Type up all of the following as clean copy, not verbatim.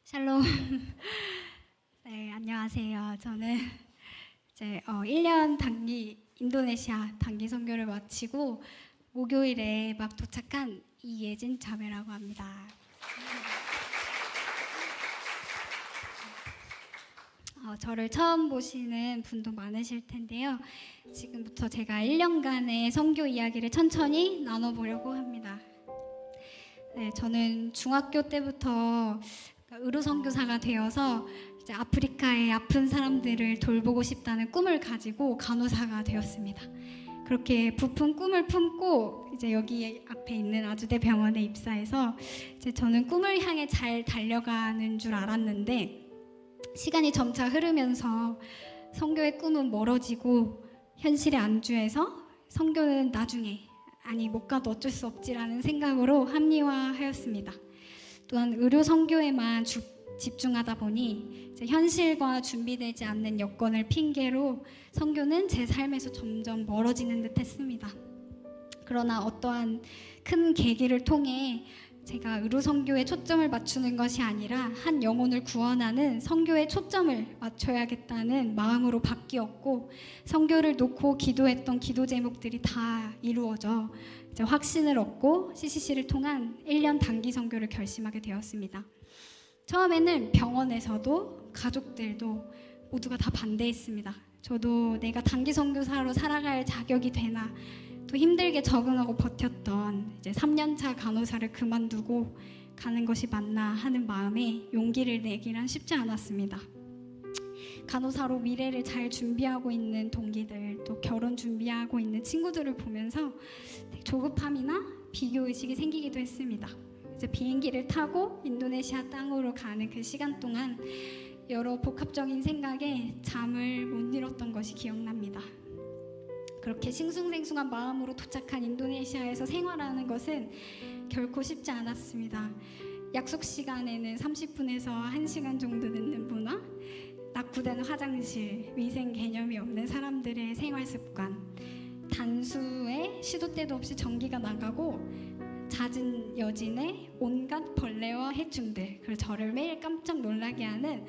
샬롬. 네, 안녕하세요. 저는 이제 1년 인도네시아 단기 선교를 마치고 목요일에 막 도착한 이예진 자매라고 합니다. 저를 처음 보시는 분도 많으실 텐데요. 지금부터 제가 1년간의 선교 이야기를 천천히 나눠보려고 합니다. 네, 저는 중학교 때부터 의료 선교사가 되어서 이제 아프리카의 아픈 사람들을 돌보고 싶다는 꿈을 가지고 간호사가 되었습니다. 그렇게 부푼 꿈을 품고 이제 여기 앞에 있는 아주대 병원에 입사해서 이제 저는 꿈을 향해 잘 달려가는 줄 알았는데 시간이 점차 흐르면서 선교의 꿈은 멀어지고 현실에 안주해서 선교는 나중에 못 가도 어쩔 수 없지라는 생각으로 합리화하였습니다. 또한 의료 선교에만 집중하다 보니 이제 현실과 준비되지 않는 여건을 핑계로 선교는 제 삶에서 점점 멀어지는 듯 했습니다. 그러나 어떠한 큰 계기를 통해 제가 의료 선교에 초점을 맞추는 것이 아니라 한 영혼을 구원하는 선교에 초점을 맞춰야겠다는 마음으로 바뀌었고 선교를 놓고 기도했던 기도 제목들이 다 이루어져 이제 확신을 얻고 CCC를 통한 1년 단기 선교를 결심하게 되었습니다. 처음에는 병원에서도 가족들도 모두가 다 반대했습니다. 저도 내가 단기 선교사로 살아갈 자격이 되나 또 힘들게 적응하고 버텼던 이제 3년차 간호사를 그만두고 가는 것이 맞나 하는 마음에 용기를 내기란 쉽지 않았습니다. 간호사로 미래를 잘 준비하고 있는 동기들, 또 결혼 준비하고 있는 친구들을 보면서 조급함이나 비교의식이 생기기도 했습니다. 이제 비행기를 타고 인도네시아 땅으로 가는 그 시간 동안 여러 복합적인 생각에 잠을 못 이뤘던 것이 기억납니다. 그렇게 싱숭생숭한 마음으로 도착한 인도네시아에서 생활하는 것은 결코 쉽지 않았습니다. 약속 시간에는 30분에서 1시간 정도 늦는 문화, 낙후된 화장실, 위생 개념이 없는 사람들의 생활 습관, 단수에 시도 때도 없이 전기가 나가고 잦은 여진에 온갖 벌레와 해충들, 그리고 저를 매일 깜짝 놀라게 하는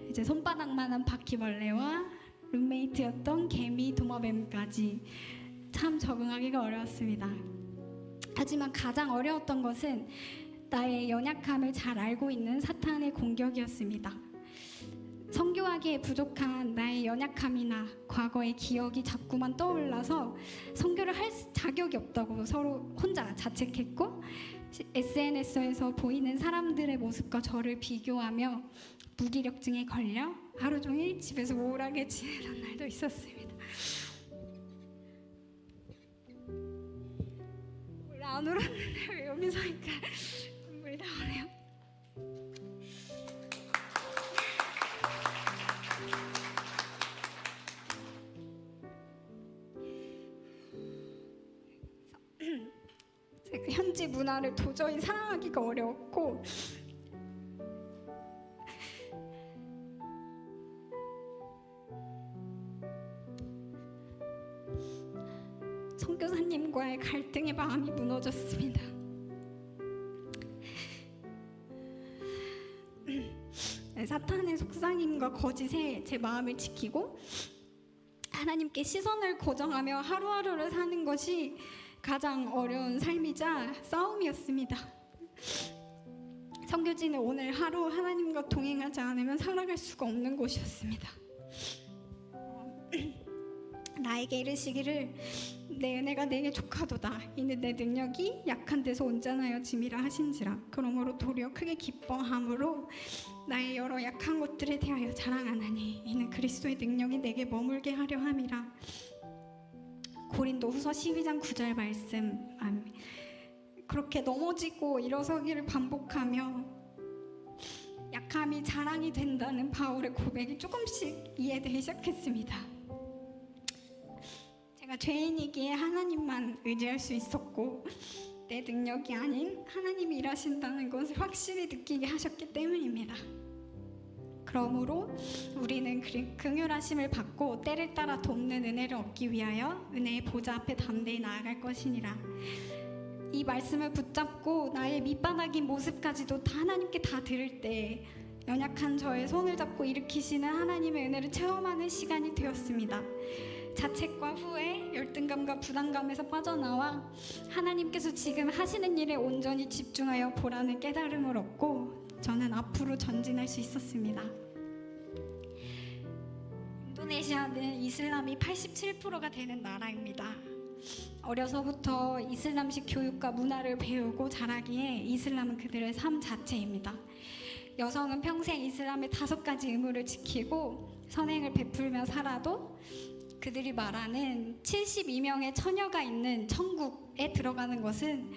이제 손바닥만한 바퀴벌레와 룸메이트였던 개미 도마뱀까지 참 적응하기가 어려웠습니다. 하지만 가장 어려웠던 것은 나의 연약함을 잘 알고 있는 사탄의 공격이었습니다. 선교하기에 부족한 나의 연약함이나 과거의 기억이 자꾸만 떠올라서 선교를 할 자격이 없다고 서로 혼자 자책했고 SNS에서 보이는 사람들의 모습과 저를 비교하며 무기력증에 걸려 하루 종일 집에서 우울하게 지내던 날도 있었습니다. 원래 안 울었는데 왜 여기 서니까 눈물이 나오네요. 제가 현지 문화를 도저히 사랑하기가 어려웠고 선교사님과의 갈등의 마음이 무너졌습니다. 사탄의 속삭임과 거짓에 제 마음을 지키고 하나님께 시선을 고정하며 하루하루를 사는 것이 가장 어려운 삶이자 싸움이었습니다. 선교지는 오늘 하루 하나님과 동행하지 않으면 살아갈 수가 없는 곳이었습니다. 나에게 이르시기를 내 은혜가 내게 족하도다. 이는 내 능력이 약한 데서 온전하여 짐이라 하신지라. 그러므로 도리어 크게 기뻐함으로 나의 여러 약한 것들에 대하여 자랑하나니 이는 그리스도의 능력이 내게 머물게 하려 함이라. 고린도후서 12장 9절 말씀. 그렇게 넘어지고 일어서기를 반복하며 약함이 자랑이 된다는 바울의 고백이 조금씩 이해되기 시작했습니다. 제가 죄인이기에 하나님만 의지할 수 있었고 내 능력이 아닌 하나님이 일하신다는 것을 확실히 느끼게 하셨기 때문입니다. 그러므로 우리는 긍휼하심을 받고 때를 따라 돕는 은혜를 얻기 위하여 은혜의 보좌 앞에 담대히 나아갈 것이니라. 이 말씀을 붙잡고 나의 밑바닥인 모습까지도 다 하나님께 다 드릴 때 연약한 저의 손을 잡고 일으키시는 하나님의 은혜를 체험하는 시간이 되었습니다. 자책과 후회, 열등감과 부담감에서 빠져나와 하나님께서 지금 하시는 일에 온전히 집중하여 보라는 깨달음을 얻고 저는 앞으로 전진할 수 있었습니다. 인도네시아는 이슬람이 87%가 되는 나라입니다. 어려서부터 이슬람식 교육과 문화를 배우고 자라기에 이슬람은 그들의 삶 자체입니다. 여성은 평생 이슬람의 5가지 의무를 지키고 선행을 베풀며 살아도 그들이 말하는 72명의 처녀가 있는 천국에 들어가는 것은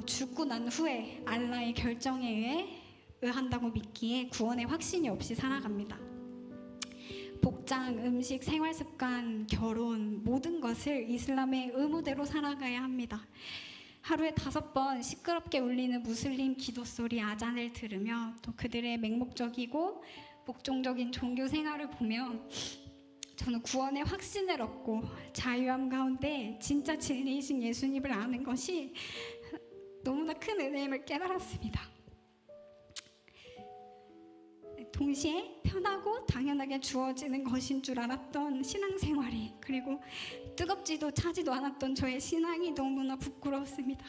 죽고 난 후에 알라의 결정에 의한다고 믿기에 구원의 확신이 없이 살아갑니다. 복장, 음식, 생활습관, 결혼 모든 것을 이슬람의 의무대로 살아가야 합니다. 하루에 5번 시끄럽게 울리는 무슬림 기도 소리 아잔을 들으며 또 그들의 맹목적이고 복종적인 종교 생활을 보며 저는 구원의 확신을 얻고 자유함 가운데 진짜 진리이신 예수님을 아는 것이 너무나 큰 은혜임을 깨달았습니다. 동시에 편하고 당연하게 주어지는 것인 줄 알았던 신앙생활이 그리고 뜨겁지도 차지도 않았던 저의 신앙이 너무나 부끄러웠습니다.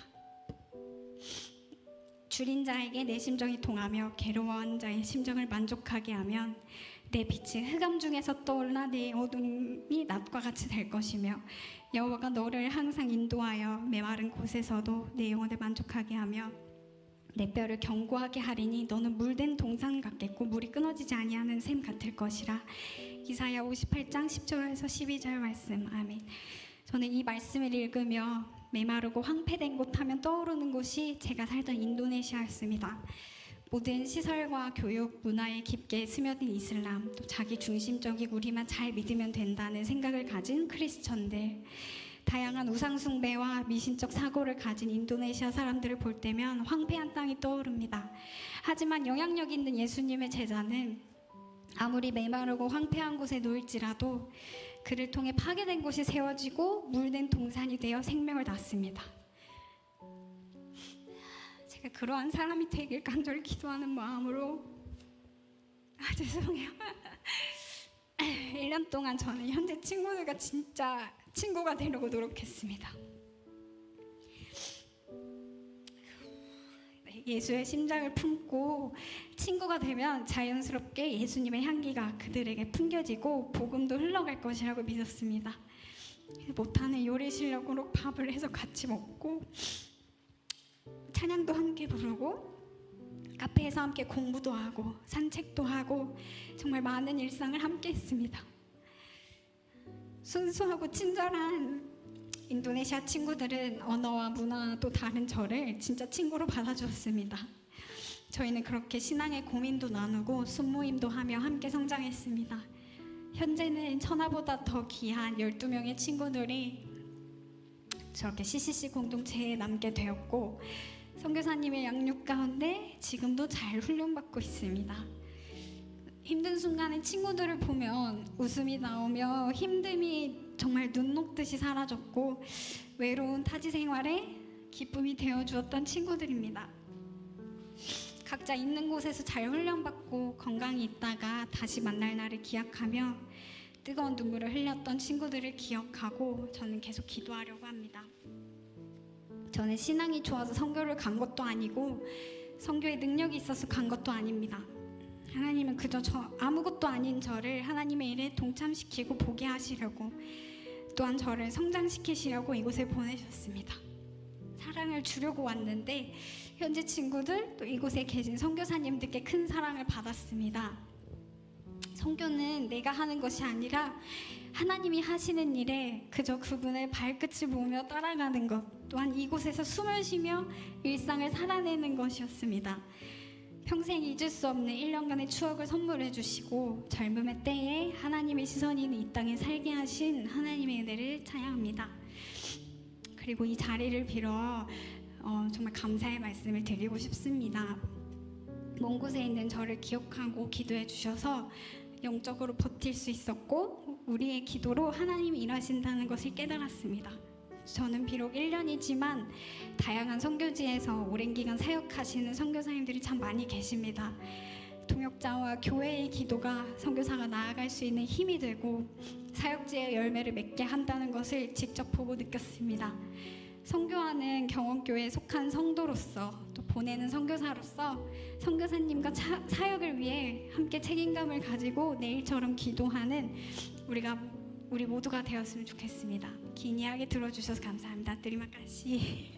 줄인 자에게 내 심정이 통하며 괴로워한 자의 심정을 만족하게 하면 내 빛이 흑암 중에서 떠올라 내 어둠이 낮과 같이 될 것이며 여호와가 너를 항상 인도하여 메마른 곳에서도 내 영혼을 만족하게 하며 내 뼈를 견고하게 하리니 너는 물된 동산 같겠고 물이 끊어지지 아니하는 샘 같을 것이라. 이사야 58장 10절에서 12절 말씀. 아멘. 저는 이 말씀을 읽으며 메마르고 황폐된 곳 하면 떠오르는 곳이 제가 살던 인도네시아였습니다. 모든 시설과 교육, 문화에 깊게 스며든 이슬람, 또 자기 중심적이고 우리만 잘 믿으면 된다는 생각을 가진 크리스천들, 다양한 우상 숭배와 미신적 사고를 가진 인도네시아 사람들을 볼 때면 황폐한 땅이 떠오릅니다. 하지만 영향력 있는 예수님의 제자는 아무리 메마르고 황폐한 곳에 놓일지라도 그를 통해 파괴된 곳이 세워지고 물된 동산이 되어 생명을 낳습니다. 제가 그러한 사람이 되길 간절히 기도하는 마음으로 죄송해요. 1년 동안 저는 현재 친구들과 진짜 친구가 되려고 노력했습니다. 예수의 심장을 품고 친구가 되면 자연스럽게 예수님의 향기가 그들에게 풍겨지고 복음도 흘러갈 것이라고 믿었습니다. 못하는 요리 실력으로 밥을 해서 같이 먹고 찬양도 함께 부르고 카페에서 함께 공부도 하고 산책도 하고 정말 많은 일상을 함께 했습니다. 순수하고 친절한 인도네시아 친구들은 언어와 문화도 다른 저를 진짜 친구로 받아주었습니다. 저희는 그렇게 신앙의 고민도 나누고 순모임도 하며 함께 성장했습니다. 현재는 천하보다 더 귀한 12명의 친구들이 저렇게 CCC 공동체에 남게 되었고 선교사님의 양육 가운데 지금도 잘 훈련받고 있습니다. 힘든 순간에 친구들을 보면 웃음이 나오며 힘듦이 정말 눈 녹듯이 사라졌고 외로운 타지 생활에 기쁨이 되어주었던 친구들입니다. 각자 있는 곳에서 잘 훈련받고 건강히 있다가 다시 만날 날을 기약하며 뜨거운 눈물을 흘렸던 친구들을 기억하고 저는 계속 기도하려고 합니다. 저는 신앙이 좋아서 선교를 간 것도 아니고 선교에 능력이 있어서 간 것도 아닙니다. 하나님은 그저 아무것도 아닌 저를 하나님의 일에 동참시키고 보게 하시려고 또한 저를 성장시키시려고 이곳에 보내셨습니다. 사랑을 주려고 왔는데 현지 친구들 또 이곳에 계신 선교사님들께 큰 사랑을 받았습니다. 선교는 내가 하는 것이 아니라 하나님이 하시는 일에 그저 그분의 발끝을 보며 따라가는 것 또한 이곳에서 숨을 쉬며 일상을 살아내는 것이었습니다. 평생 잊을 수 없는 1년간의 추억을 선물해 주시고 젊음의 때에 하나님의 시선이 있는 이 땅에 살게 하신 하나님의 은혜를 찬양합니다. 그리고 이 자리를 빌어 정말 감사의 말씀을 드리고 싶습니다. 먼 곳에 있는 저를 기억하고 기도해 주셔서 영적으로 버틸 수 있었고 우리의 기도로 하나님이 일하신다는 것을 깨달았습니다. 저는 비록 1년이지만 다양한 선교지에서 오랜 기간 사역하시는 선교사님들이 참 많이 계십니다. 동역자와 교회의 기도가 선교사가 나아갈 수 있는 힘이 되고 사역지의 열매를 맺게 한다는 것을 직접 보고 느꼈습니다. 선교하는 경원교회에 속한 성도로서 또 보내는 선교사로서 선교사님과 사역을 위해 함께 책임감을 가지고 내일처럼 기도하는 우리 모두가 되었으면 좋겠습니다. 긴 이야기 들어주셔서 감사합니다. 드리마카시.